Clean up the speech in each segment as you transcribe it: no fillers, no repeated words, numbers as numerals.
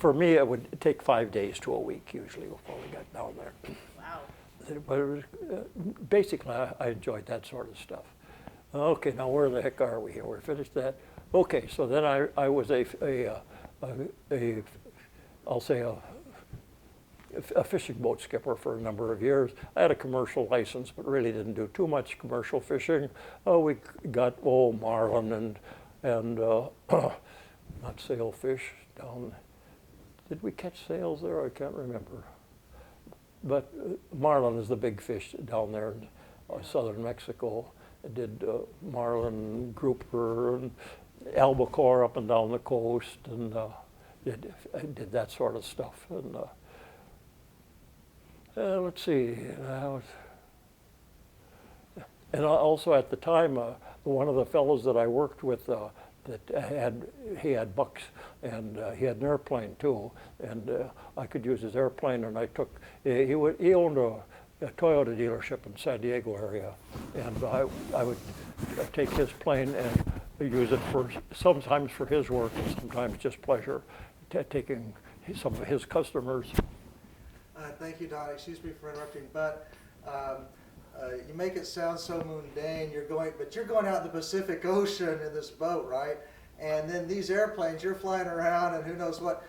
for me, it would take 5 days to a week usually before we got down there. Wow. But it was, basically, I enjoyed that sort of stuff. Okay, now where the heck are we? We're finished that. Okay, so then I was I'll say a fishing boat skipper for a number of years. I had a commercial license, but really didn't do too much commercial fishing. We got marlin and not sailfish down. Did we catch sails there? I can't remember. But marlin is the big fish down there in southern Mexico. I did marlin, grouper, and albacore up and down the coast, and I did that sort of stuff. And let's see, and also at the time, one of the fellows that I worked with, he had bucks, and he had an airplane too, and I could use his airplane, and he owned a Toyota dealership in San Diego area, and I would take his plane and use it sometimes for his work and sometimes just pleasure, taking some of his customers. Thank you, Don. Excuse me for interrupting, but you make it sound so mundane. You're going out in the Pacific Ocean in this boat, right? And then these airplanes, you're flying around, and who knows what.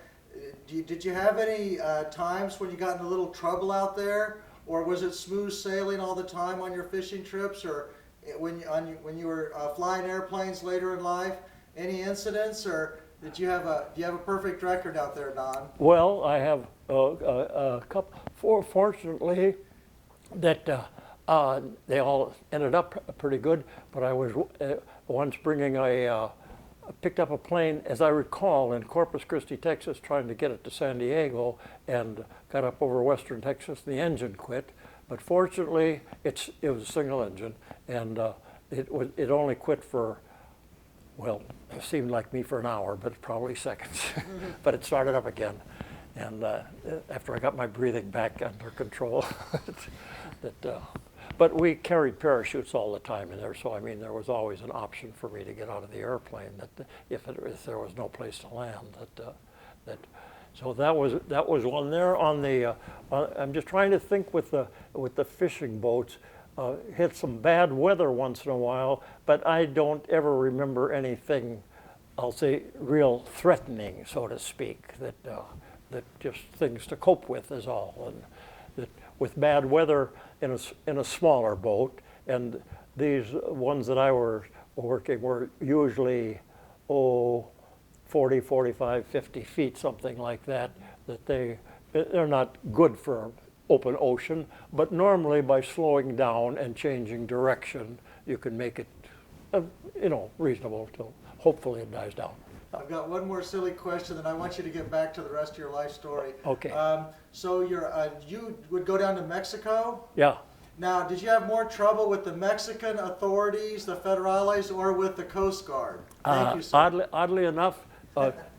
Did you have any times when you got in a little trouble out there, or was it smooth sailing all the time on your fishing trips, or when you were flying airplanes later in life? Any incidents, or do you have a perfect record out there, Don? Well, I have a couple. Fortunately, that they all ended up pretty good. But I was once picked up a plane, as I recall, in Corpus Christi, Texas, trying to get it to San Diego, and got up over western Texas. The engine quit, but fortunately, it was a single engine, and it only quit for, well, it seemed like me for an hour, but probably seconds. But it started up again, and after I got my breathing back under control, but we carried parachutes all the time in there, so I mean there was always an option for me to get out of the airplane that if there was no place to land. So that was one there on the. I'm just trying to think with the fishing boats. Hit some bad weather once in a while, but I don't ever remember anything, I'll say, real threatening, so to speak. That just things to cope with is all. And that with bad weather in a smaller boat, and these ones that I were working were usually 40, 45, 50 feet, something like that. That they're not good for open ocean, but normally by slowing down and changing direction, you can make it, reasonable till hopefully it dies down. I've got one more silly question, and I want you to get back to the rest of your life story. Okay. So you would go down to Mexico? Yeah. Now, did you have more trouble with the Mexican authorities, the federales, or with the Coast Guard? Thank you, sir. Oddly enough,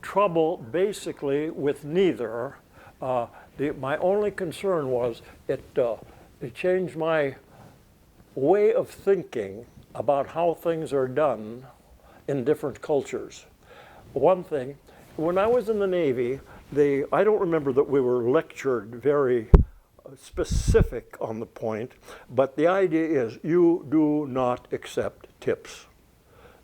trouble basically with neither. My only concern was it changed my way of thinking about how things are done in different cultures. One thing, when I was in the Navy, I don't remember that we were lectured very specific on the point, but the idea is you do not accept tips.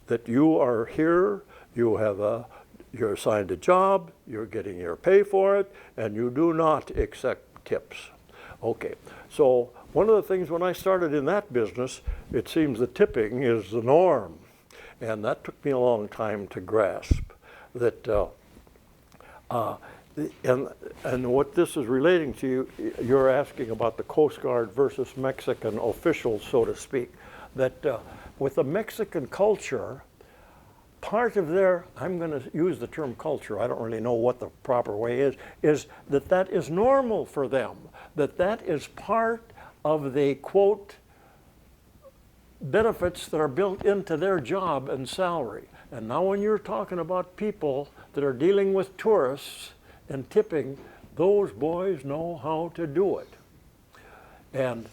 That you are here, you're assigned a job, you're getting your pay for it, and you do not accept tips. Okay, so one of the things when I started in that business, it seems the tipping is the norm. And that took me a long time to grasp that, and what this is relating to, you're asking about the Coast Guard versus Mexican officials, so to speak, that with the Mexican culture, part of their, I'm going to use the term culture, I don't really know what the proper way is that is normal for them, that is part of the, quote, benefits that are built into their job and salary. And now when you're talking about people that are dealing with tourists and tipping, those boys know how to do it. And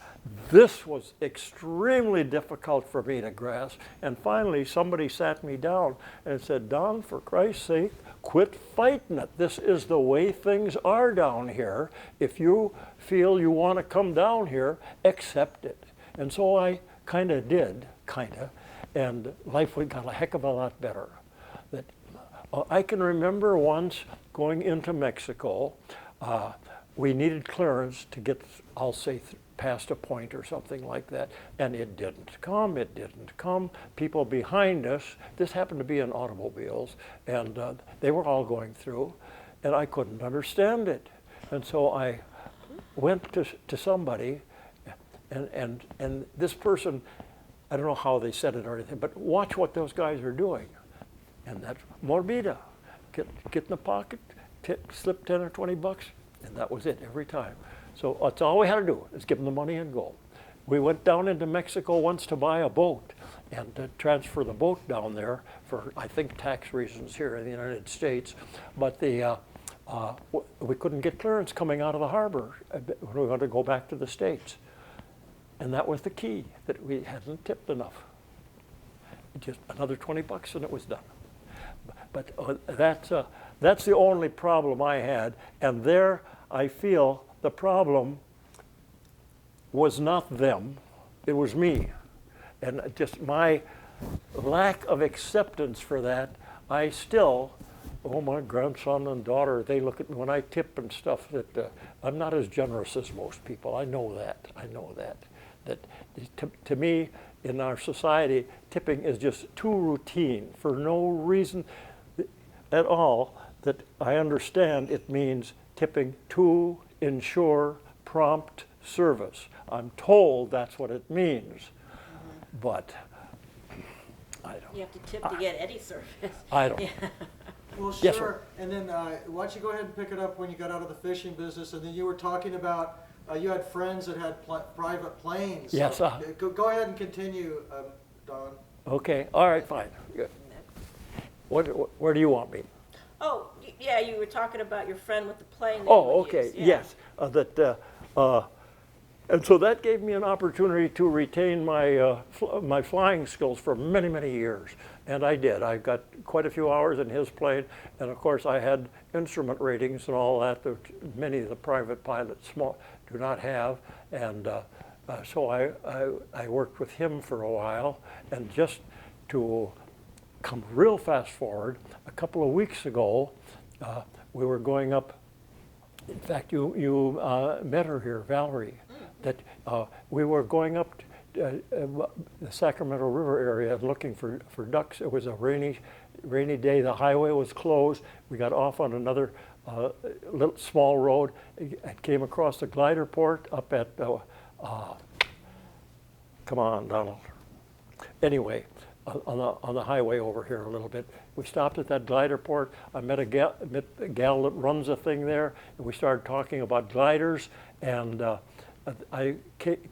This was extremely difficult for me to grasp, and finally somebody sat me down and said, Don, for Christ's sake, quit fighting it. This is the way things are down here. If you feel you want to come down here, accept it. And so I kind of did, and life got a heck of a lot better. That I can remember once going into Mexico, we needed clearance to get, I'll say, past a point or something like that, and it didn't come. People behind us, this happened to be in automobiles, and they were all going through, and I couldn't understand it. And so I went to somebody, and this person, I don't know how they said it or anything, but watch what those guys are doing. And that's morbida. Get in the pocket, slip 10 or 20 bucks, and that was it every time. So that's all we had to do, is give them the money and go. We went down into Mexico once to buy a boat and to transfer the boat down there for, I think, tax reasons here in the United States. But we couldn't get clearance coming out of the harbor when we wanted to go back to the States. And that was the key, that we hadn't tipped enough. Just another 20 bucks and it was done. But that's the only problem I had. And there I feel the problem was not them, it was me. And just my lack of acceptance for that, I still, oh, my grandson and daughter, they look at me when I tip and stuff, that I'm not as generous as most people. I know that. That to me, in our society, tipping is just too routine for no reason at all that I understand it means tipping to ensure prompt service. I'm told that's what it means, but I don't. You have to tip to get any service. I don't. Yeah. Well, sure. Yes, sir. And then why don't you go ahead and pick it up when you got out of the fishing business, and then you were talking about you had friends that had private planes. Yes. So, go ahead and continue, Don. Okay. All right. Fine. Good. Where do you want me? Oh, yeah, you were talking about your friend with the plane. that you Oh, would okay. use. Yeah. Yes. And so that gave me an opportunity to retain my flying skills for many, many years. And I did. I got quite a few hours in his plane. And of course, I had instrument ratings and all that many of the private pilots do not have. And so I worked with him for a while. And just to come real fast forward, a couple of weeks ago, we were going up. In fact, you met her here, Valerie. That we were going up to, the Sacramento River area looking for ducks. It was a rainy day. The highway was closed. We got off on another little small road. It came across the glider port up at, come on, Donald. Anyway, on the highway over here a little bit. We stopped at that glider port. I met a gal that runs a thing there, and we started talking about gliders. And I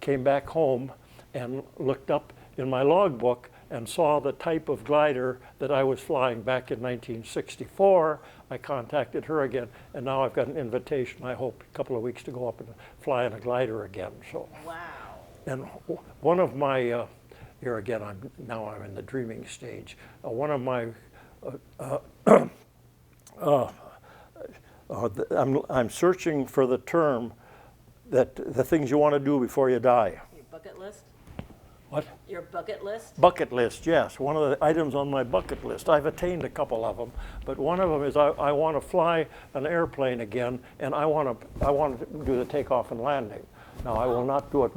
came back home and looked up in my logbook and saw the type of glider that I was flying back in 1964. I contacted her again, and now I've got an invitation, I hope, a couple of weeks to go up and fly in a glider again. So, Wow. and one of my, here again, I'm in the dreaming stage. One of my, I'm searching for the term that the things you want to do before you die. Your bucket list? What? Your bucket list? Bucket list, yes. One of the items on my bucket list. I've attained a couple of them, but one of them is I want to fly an airplane again, and I want to do the takeoff and landing. Now, I will not do it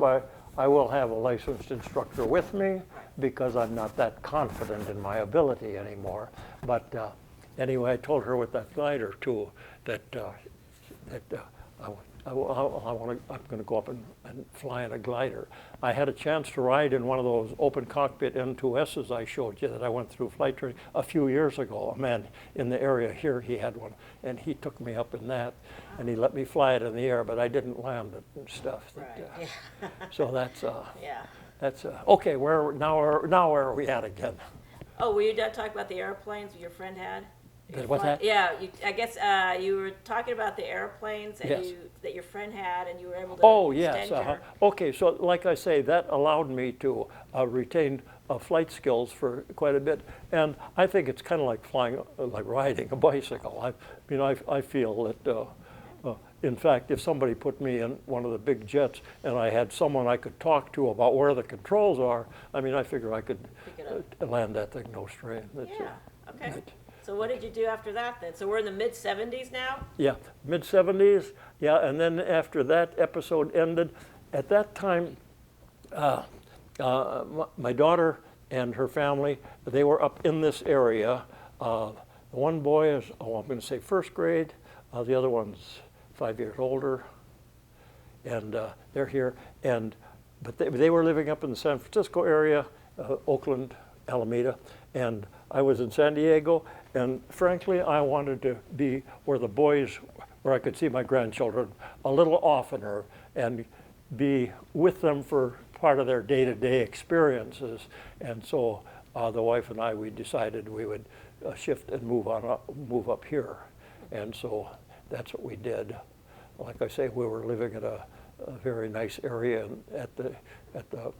I will have a licensed instructor with me because I'm not that confident in my ability anymore. But anyway, I told her with that glider too that I'm going to go up and fly in a glider. I had a chance to ride in one of those open cockpit N2Ss I showed you that I went through flight training a few years ago. A man in the area here, he had one, and he took me up in that, and he let me fly it in the air, but I didn't land it and stuff. Right. So that's Yeah. that's okay. Where are we at again? Oh, were you done talking about the airplanes your friend had? What's that? Yeah, I guess you were talking about the airplanes that Yes. that your friend had, and you were able to Oh, yes. extend your. Okay, so like I say, that allowed me to retain flight skills for quite a bit. And I think it's kind of like flying, like riding a bicycle. I feel that, in fact, if somebody put me in one of the big jets and I had someone I could talk to about where the controls are, I figure I could Pick it land that thing no strain. Yeah. Okay. So what did you do after that then? So we're in the mid 70s now. Yeah, mid-70s, yeah, and then after that episode ended, at that time, my daughter and her family, they were up in this area. The one boy is, I'm going to say first grade, the other one's 5 years older, and they're here. But they were living up in the San Francisco area, Oakland, Alameda, and I was in San Diego, and frankly, I wanted to be where the boys, where I could see my grandchildren a little oftener and be with them for part of their day-to-day experiences. And so the wife and I, we decided we would shift and move up here. And so that's what we did. Like I say, we were living at a very nice area at the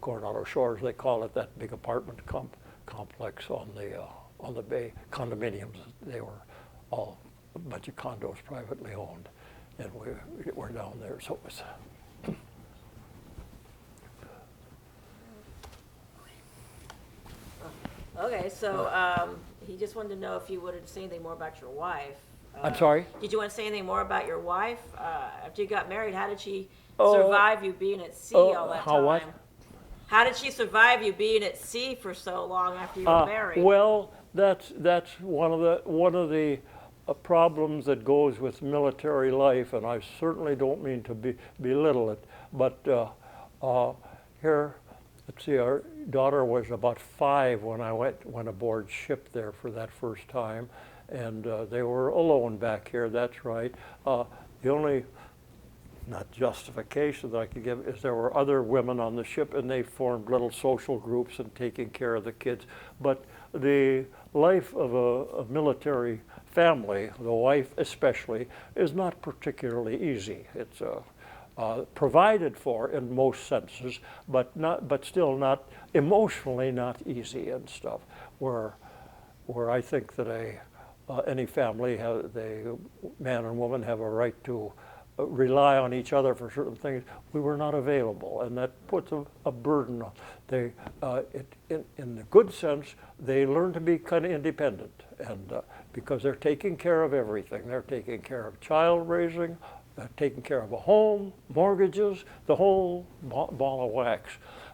Coronado Shores, they call it, that big apartment complex on the bay, condominiums. They were all a bunch of condos privately owned, and we were down there. So it was. Okay, so he just wanted to know if you wanted to say anything more about your wife. I'm sorry? Did you want to say anything more about your wife? After you got married, how did she Oh, survive you being at sea all that how time? what? How did she survive you being at sea for so long after you were married? Well, that's one of the problems that goes with military life, and I certainly don't mean to belittle it. But here, let's see, our daughter was about 5 when I went aboard ship there for that first time, and they were alone back here. That's right. The only not justification that I could give is there were other women on the ship, and they formed little social groups and taking care of the kids. But the life of a military family, the wife especially, is not particularly easy. It's provided for in most senses, but still not emotionally not easy and stuff. Where I think that any family, the man and woman have a right to rely on each other for certain things. We were not available, and that puts a burden on. In the good sense, they learn to be kind of independent, and because they're taking care of everything. They're taking care of child raising, taking care of a home, mortgages, the whole ball of wax.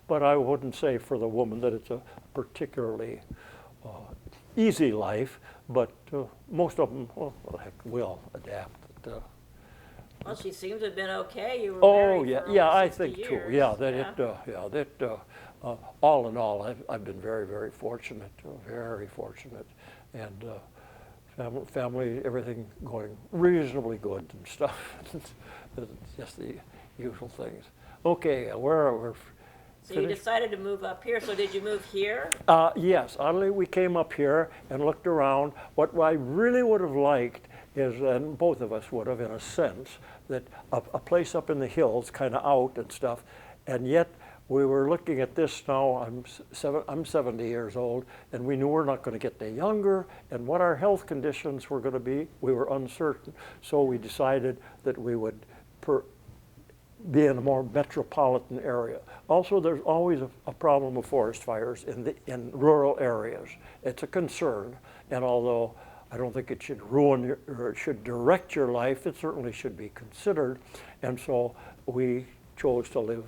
But I wouldn't say for the woman that it's a particularly easy life, but most of them, will adapt. Well, she seems to have been okay. You were Oh married for yeah, over I 60 think years. too. Yeah, that all in all, I've been very, very fortunate, and family, everything going reasonably good and stuff. It's just the usual things. Okay, we're So you decided to move up here. So did you move here? Yes, oddly we came up here and looked around. What I really would have liked is, and both of us would have in a sense, that a place up in the hills, kind of out and stuff, and yet we were looking at this now. I'm 70 years old, and we knew we're not going to get any younger, and what our health conditions were going to be, we were uncertain. So we decided that we would be in a more metropolitan area. Also, there's always a problem of forest fires in rural areas. It's a concern, and although I don't think it should ruin or it should direct your life, it certainly should be considered. And so we chose to live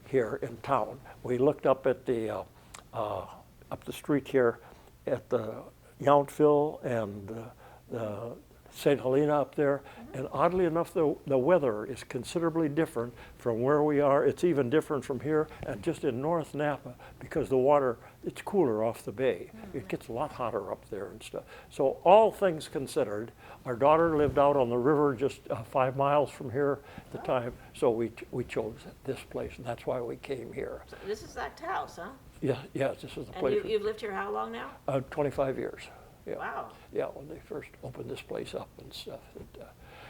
here in town. We looked up at the up the street here at the Yountville and the St. Helena up there, and oddly enough, the weather is considerably different from where we are. It's even different from here and just in North Napa, because the water, it's cooler off the bay. It gets a lot hotter up there and stuff. So all things considered, our daughter lived out on the river just 5 miles from here at the time, so we chose this place, and that's why we came here. So this is that house, huh? Yeah, this is the And place. you've lived here how long now? 25 years. Yeah. Wow. Yeah, when they first opened this place up and stuff.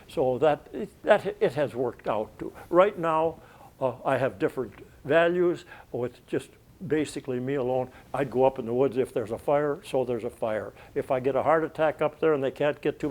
So it has worked out too. Right now, I have different values with just basically me alone. I'd go up in the woods if there's a fire, so there's a fire. If I get a heart attack up there and they can't get to me,